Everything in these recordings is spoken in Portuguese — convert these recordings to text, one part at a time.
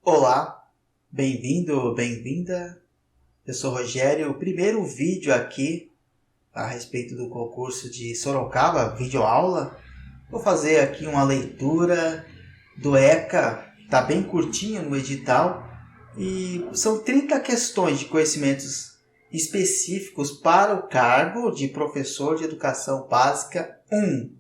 Olá, bem-vindo, bem-vinda. Eu sou Rogério. O primeiro vídeo aqui a respeito do concurso de Sorocaba, videoaula. Vou fazer aqui uma leitura do ECA, tá bem curtinho no edital, e são 30 questões de conhecimentos específicos para o cargo de professor de educação básica 1.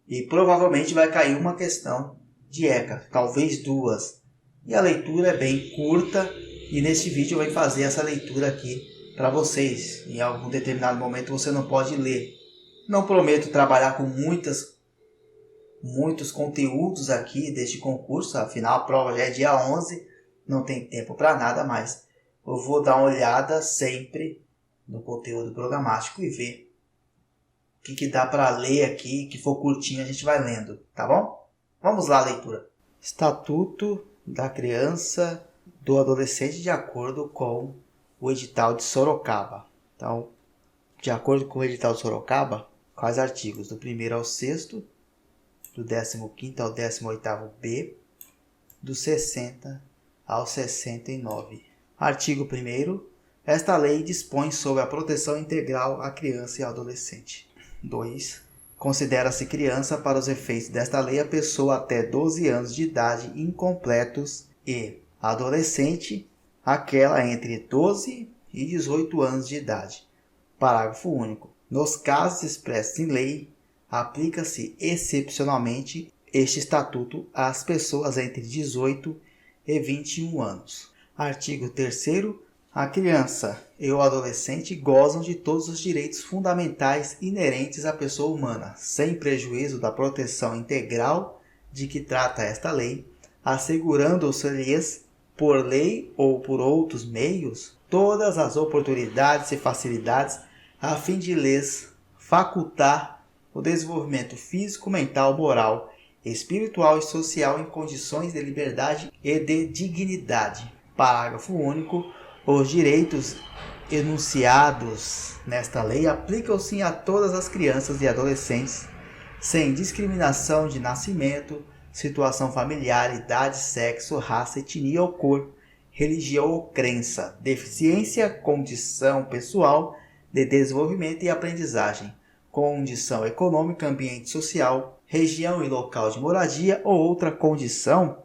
E provavelmente vai cair uma questão de ECA, talvez duas. E a leitura é bem curta e neste vídeo eu vou fazer essa leitura aqui para vocês. Em algum determinado momento você não pode ler. Não prometo trabalhar com muitos conteúdos aqui deste concurso, afinal a prova já é dia 11, não tem tempo para nada mais. Eu vou dar uma olhada sempre no conteúdo programático e ver o que dá para ler aqui, que for curtinho a gente vai lendo, tá bom? Vamos lá a leitura. Estatuto da criança, do adolescente de acordo com o edital de Sorocaba. Então, de acordo com o edital de Sorocaba, quais artigos? Do 1º ao 6º, do 15º ao 18º B, do 60 ao 69. Artigo 1º. Esta lei dispõe sobre a proteção integral à criança e ao adolescente. 2. Considera-se criança para os efeitos desta lei a pessoa até 12 anos de idade incompletos e adolescente aquela entre 12 e 18 anos de idade. Parágrafo único. Nos casos expressos em lei, aplica-se excepcionalmente este estatuto às pessoas entre 18 e 21 anos. Artigo 3º. A criança e o adolescente gozam de todos os direitos fundamentais inerentes à pessoa humana, sem prejuízo da proteção integral de que trata esta lei, assegurando-se-lhes, por lei ou por outros meios, todas as oportunidades e facilidades a fim de lhes facultar o desenvolvimento físico, mental, moral, espiritual e social em condições de liberdade e de dignidade. Parágrafo único. Os direitos enunciados nesta lei aplicam-se a todas as crianças e adolescentes, sem discriminação de nascimento, situação familiar, idade, sexo, raça, etnia ou cor, religião ou crença, deficiência, condição pessoal de desenvolvimento e aprendizagem, condição econômica, ambiente social, região e local de moradia ou outra condição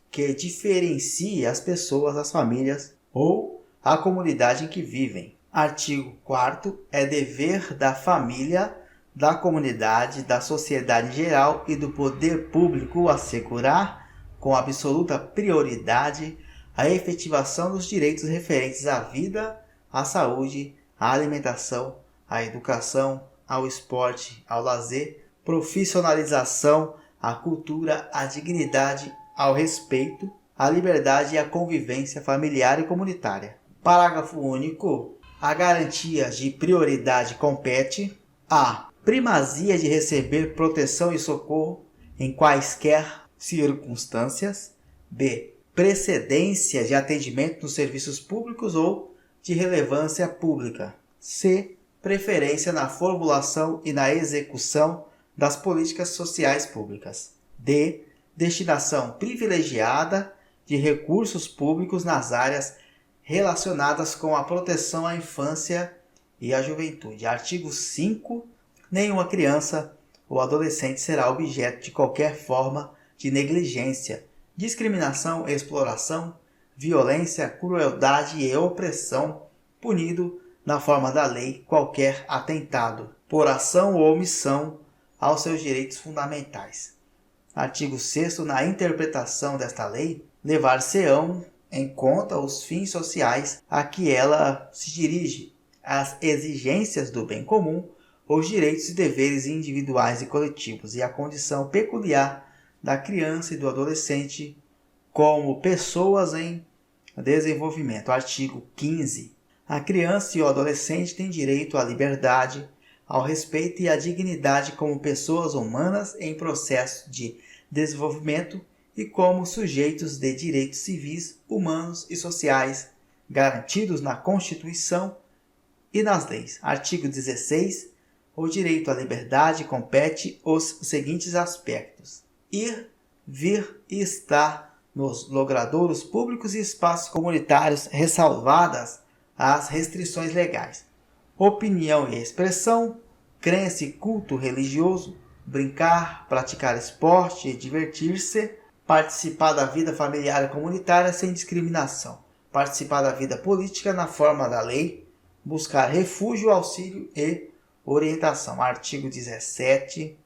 que diferencie as pessoas, as famílias ou a comunidade em que vivem. Artigo 4º. É dever da família, da comunidade, da sociedade em geral e do poder público assegurar, com absoluta prioridade, a efetivação dos direitos referentes à vida, à saúde, à alimentação, à educação, ao esporte, ao lazer, profissionalização, à cultura, à dignidade, ao respeito, à liberdade e à convivência familiar e comunitária. Parágrafo único. A garantia de prioridade compete a primazia de receber proteção e socorro em quaisquer circunstâncias. B. Precedência de atendimento nos serviços públicos ou de relevância pública. C. Preferência na formulação e na execução das políticas sociais públicas. D. Destinação privilegiada de recursos públicos nas áreas relacionadas com a proteção à infância e à juventude. Artigo 5. Nenhuma criança ou adolescente será objeto de qualquer forma de negligência, discriminação, exploração, violência, crueldade e opressão, punido na forma da lei qualquer atentado, por ação ou omissão, aos seus direitos fundamentais. Artigo 6º. Na interpretação desta lei, levar-se-ão em conta os fins sociais a que ela se dirige, as exigências do bem comum, os direitos e deveres individuais e coletivos e a condição peculiar da criança e do adolescente como pessoas em desenvolvimento. Artigo 15. A criança e o adolescente têm direito à liberdade, ao respeito e à dignidade como pessoas humanas em processo de desenvolvimento e como sujeitos de direitos civis, humanos e sociais, garantidos na Constituição e nas leis. Artigo 16. O direito à liberdade compete os seguintes aspectos: ir, vir e estar nos logradouros públicos e espaços comunitários, ressalvadas as restrições legais. Opinião e expressão, crença e culto religioso, brincar, praticar esporte e divertir-se, participar da vida familiar e comunitária sem discriminação, participar da vida política na forma da lei, buscar refúgio, auxílio e orientação. Artigo 17.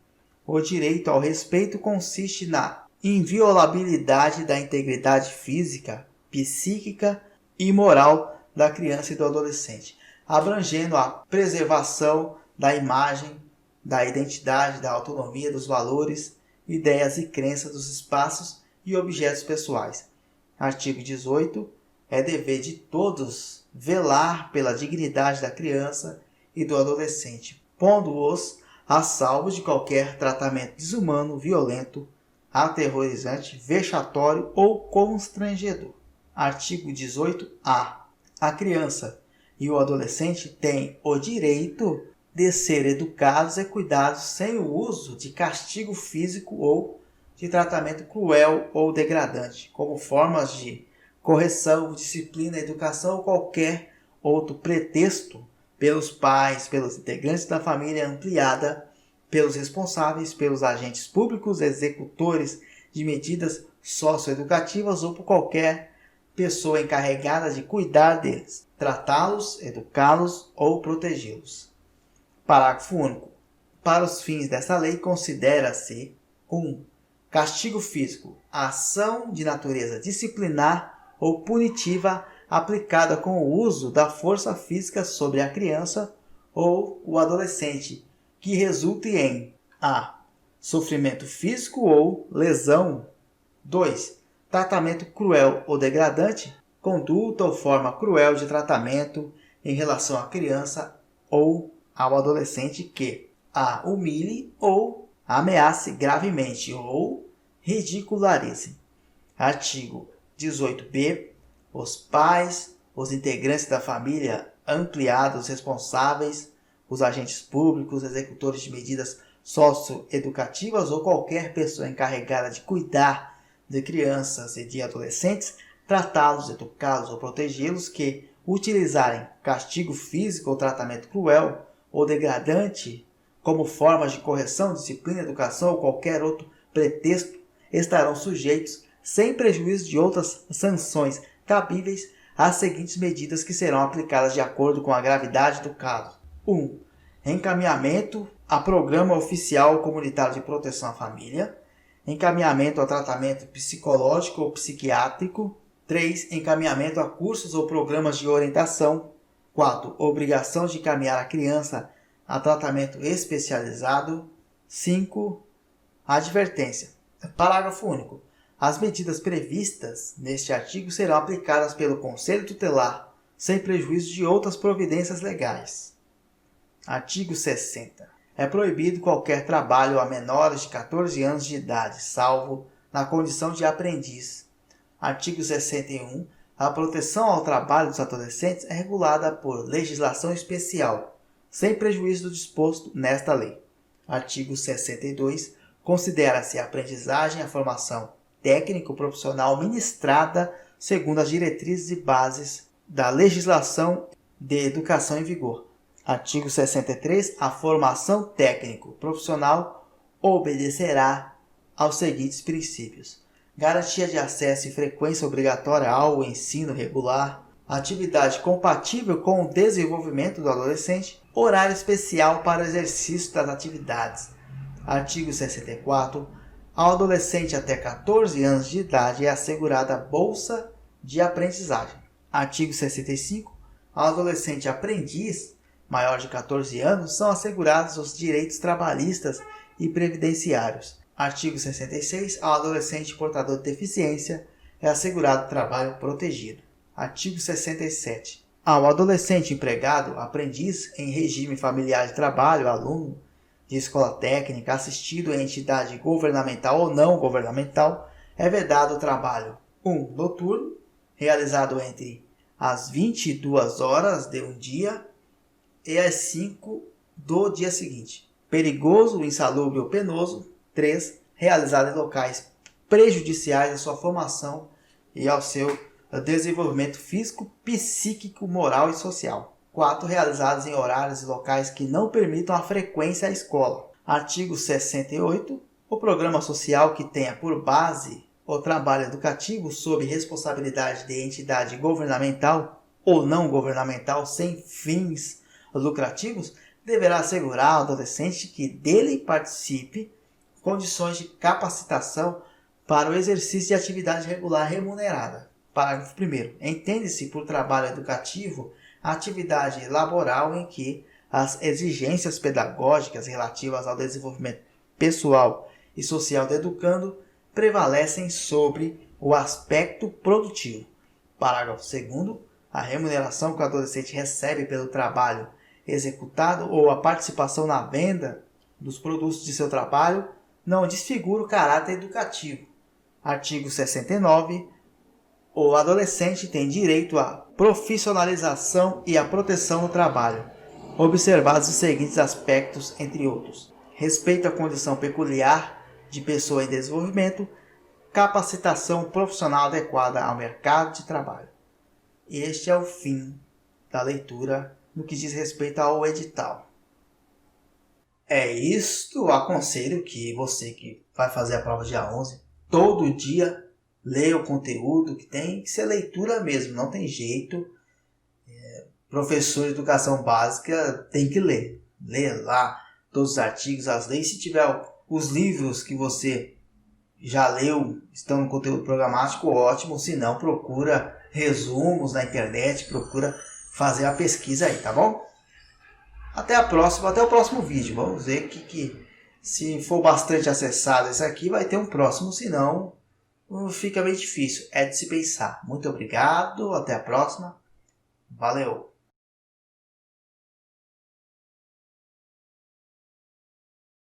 O direito ao respeito consiste na inviolabilidade da integridade física, psíquica e moral da criança e do adolescente, abrangendo a preservação da imagem, da identidade, da autonomia, dos valores, ideias e crenças dos espaços e objetos pessoais. Artigo 18. É dever de todos velar pela dignidade da criança e do adolescente, pondo-os a salvo de qualquer tratamento desumano, violento, aterrorizante, vexatório ou constrangedor. Artigo 18-A. A criança e o adolescente têm o direito de ser educados e cuidados sem o uso de castigo físico ou de tratamento cruel ou degradante, como formas de correção, disciplina, educação ou qualquer outro pretexto pelos pais, pelos integrantes da família ampliada, pelos responsáveis, pelos agentes públicos, executores de medidas socioeducativas ou por qualquer pessoa encarregada de cuidar deles, tratá-los, educá-los ou protegê-los. Parágrafo único. Para os fins desta lei, considera-se 1. Castigo físico, ação de natureza disciplinar ou punitiva aplicada com o uso da força física sobre a criança ou o adolescente, que resulte em a. Sofrimento físico ou lesão. 2. Tratamento cruel ou degradante, conduta ou forma cruel de tratamento em relação à criança ou ao adolescente que a. Humilhe ou ameace gravemente ou ridicularize. Artigo 18b. Os pais, os integrantes da família ampliada, os responsáveis, os agentes públicos, executores de medidas socioeducativas ou qualquer pessoa encarregada de cuidar de crianças e de adolescentes, tratá-los, educá-los ou protegê-los que utilizarem castigo físico ou tratamento cruel ou degradante como formas de correção, disciplina, educação ou qualquer outro pretexto, estarão sujeitos, sem prejuízo de outras sanções cabíveis, às seguintes medidas que serão aplicadas de acordo com a gravidade do caso. 1. Encaminhamento a programa oficial comunitário de proteção à família. Encaminhamento a tratamento psicológico ou psiquiátrico. 3. Encaminhamento a cursos ou programas de orientação. 4. Obrigação de encaminhar a criança a tratamento especializado. 5. Advertência. Parágrafo único. As medidas previstas neste artigo serão aplicadas pelo Conselho Tutelar, sem prejuízo de outras providências legais. Artigo 60. É proibido qualquer trabalho a menores de 14 anos de idade, salvo na condição de aprendiz. Artigo 61. A proteção ao trabalho dos adolescentes é regulada por legislação especial, sem prejuízo do disposto nesta lei. Artigo 62. Considera-se a aprendizagem a formação técnico-profissional ministrada segundo as diretrizes e bases da legislação de educação em vigor. Artigo 63. A formação técnico-profissional obedecerá aos seguintes princípios: garantia de acesso e frequência obrigatória ao ensino regular, atividade compatível com o desenvolvimento do adolescente, horário especial para o exercício das atividades. Artigo 64. Ao adolescente até 14 anos de idade é assegurada a bolsa de aprendizagem. Artigo 65. Ao adolescente aprendiz maior de 14 anos são assegurados os direitos trabalhistas e previdenciários. Artigo 66. Ao adolescente portador de deficiência é assegurado trabalho protegido. Artigo 67. Ao adolescente empregado, aprendiz em regime familiar de trabalho, aluno de escola técnica, assistido em entidade governamental ou não governamental, é vedado o trabalho 1. Noturno, realizado entre as 22 horas de um dia e as 5 do dia seguinte. Perigoso, insalubre ou penoso. 3. Realizado em locais prejudiciais à sua formação e ao seu desenvolvimento físico, psíquico, moral e social. 4. Realizados em horários e locais que não permitam a frequência à escola. Artigo 68. O programa social que tenha por base o trabalho educativo sob responsabilidade de entidade governamental ou não governamental sem fins lucrativos deverá assegurar ao adolescente que dele participe condições de capacitação para o exercício de atividade regular remunerada. Parágrafo 1º. Entende-se por trabalho educativo a atividade laboral em que as exigências pedagógicas relativas ao desenvolvimento pessoal e social do educando prevalecem sobre o aspecto produtivo. Parágrafo 2º. A remuneração que o adolescente recebe pelo trabalho executado ou a participação na venda dos produtos de seu trabalho não desfigura o caráter educativo. Artigo 69. O adolescente tem direito à profissionalização e à proteção no trabalho, observados os seguintes aspectos, entre outros: respeito à condição peculiar de pessoa em desenvolvimento, capacitação profissional adequada ao mercado de trabalho. Este é o fim da leitura no que diz respeito ao edital. É isto, aconselho que você que vai fazer a prova dia 11, todo dia leia o conteúdo, que tem que ser leitura mesmo, não tem jeito. Professor de educação básica tem que ler. Ler lá todos os artigos, as leis. Se tiver os livros que você já leu, estão no conteúdo programático, ótimo. Se não, procura resumos na internet, procura fazer a pesquisa aí, tá bom? Até a próxima, até o próximo vídeo. Vamos ver que se for bastante acessado esse aqui, vai ter um próximo, se não, fica bem difícil. É de se pensar. Muito obrigado, até a próxima. Valeu!